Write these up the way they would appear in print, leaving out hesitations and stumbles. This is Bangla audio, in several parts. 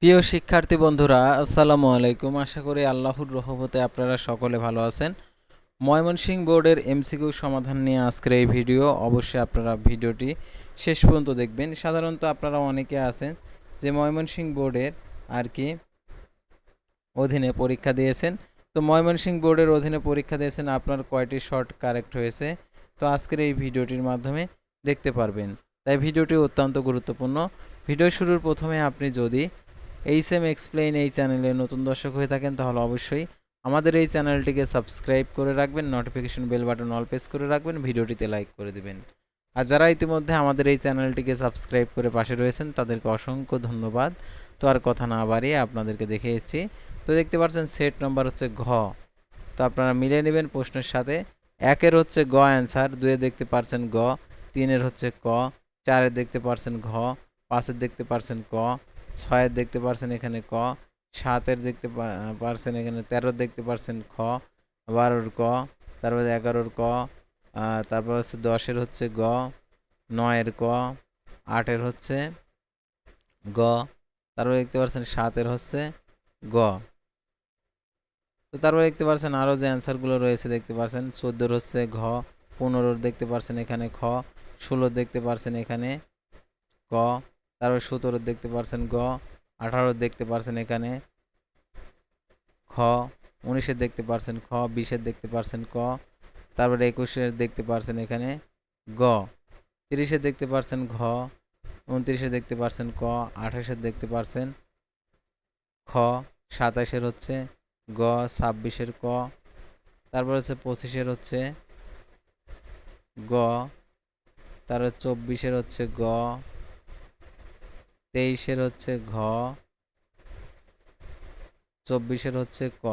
প্রিয় শিক্ষার্থী বন্ধুরা, আসসালামু আলাইকুম। আশা করি আল্লাহর রহমতে আপনারা সকলে ভালো আছেন। ময়মনসিংহ বোর্ডের এমসিকিউ সমাধান নিয়ে আজকের এই ভিডিও। অবশ্যই আপনারা ভিডিওটি শেষ পর্যন্ত দেখবেন। সাধারণত আপনারা অনেকে আছেন যে ময়মনসিংহ বোর্ডের আর কি অধীনে পরীক্ষা দিয়েছেন। তো ময়মনসিংহ বোর্ডের অধীনে পরীক্ষা দিয়েছেন, আপনার কয়টি শর্ট কারেক্ট হয়েছে তো আজকের এই ভিডিওটির মাধ্যমে দেখতে পারবেন। তাই ভিডিওটি অত্যন্ত গুরুত্বপূর্ণ। ভিডিও শুরুর প্রথমে আপনি যদি এইচএম এক্সপ্লেইন এই চ্যানেলে নতুন দর্শক হয়ে থাকেন তাহলে অবশ্যই আমাদের এই চ্যানেলটিকে সাবস্ক্রাইব করে রাখবেন, notification bell button all press করে রাখবেন, ভিডিওটিতে লাইক করে দিবেন। আর যারা ইতিমধ্যে আমাদের এই চ্যানেলটিকে সাবস্ক্রাইব করে পাশে রয়েছেন তাদেরকে অসংখ্য ধন্যবাদ। তো আর কথা না বাড়িয়ে আপনাদেরকে দেখিয়েছি। তো দেখতে পাচ্ছেন সেট নাম্বার হচ্ছে ঘ। তো আপনারা মিলে নেবেন প্রশ্নের সাথে। একের হচ্ছে গ অ্যান্সার, দুয়ে দেখতে পারছেন গ, তিনের হচ্ছে ক, চারের দেখতে পারছেন ঘ, পাঁচের দেখতে পারছেন ক, ছয়ের দেখতে পারছেন এখানে ক, সাতের দেখতে পারছেন এখানে, 13 দেখতে পারছেন খ, 12-র ক, তারপরে 11-র ক, তারপর হচ্ছে 10-এর হচ্ছে গ, 9-এর ক, 8-এর হচ্ছে গ, তারপরে দেখতে পারছেন 7-এর হচ্ছে গ। তো তারপরে দেখতে পারছেন আরও যে অ্যান্সারগুলো রয়েছে দেখতে পারছেন 14-র হচ্ছে ঘ, 15-র দেখতে পারছেন এখানে খ, 16-র দেখতে পারছেন এখানে ক, তারপর 17-র দেখতে পারছেন গ, 18-র দেখতে পারছেন এখানে খ, 19-এর দেখতে পারছেন খ, 20-এর দেখতে পারছেন ক, তারপরে 21-এর দেখতে পারছেন এখানে গ, 30-এর দেখতে পারছেন ঘ, 29-এর দেখতে পারছেন ক, 28-এর দেখতে পারছেন খ, 27-এর হচ্ছে গ, 26-এর ক, তারপর হচ্ছে 25-এর হচ্ছে গ, তারপর 24-এর হচ্ছে গ, 23-এর হচ্ছে ঘ, 24-এর হচ্ছে ক।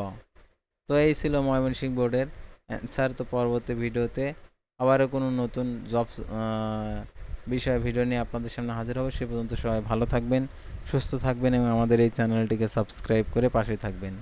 তো এই ছিল ময়মনসিংহ বোর্ডের অ্যান্সার। তো পরবর্তী ভিডিওতে আবারও কোনো নতুন জব বিষয়ে ভিডিও নিয়ে আপনাদের সামনে হাজির হব। সে পর্যন্ত সবাই ভালো থাকবেন, সুস্থ থাকবেন এবং আমাদের এই চ্যানেলটিকে সাবস্ক্রাইব করে পাশে থাকবেন।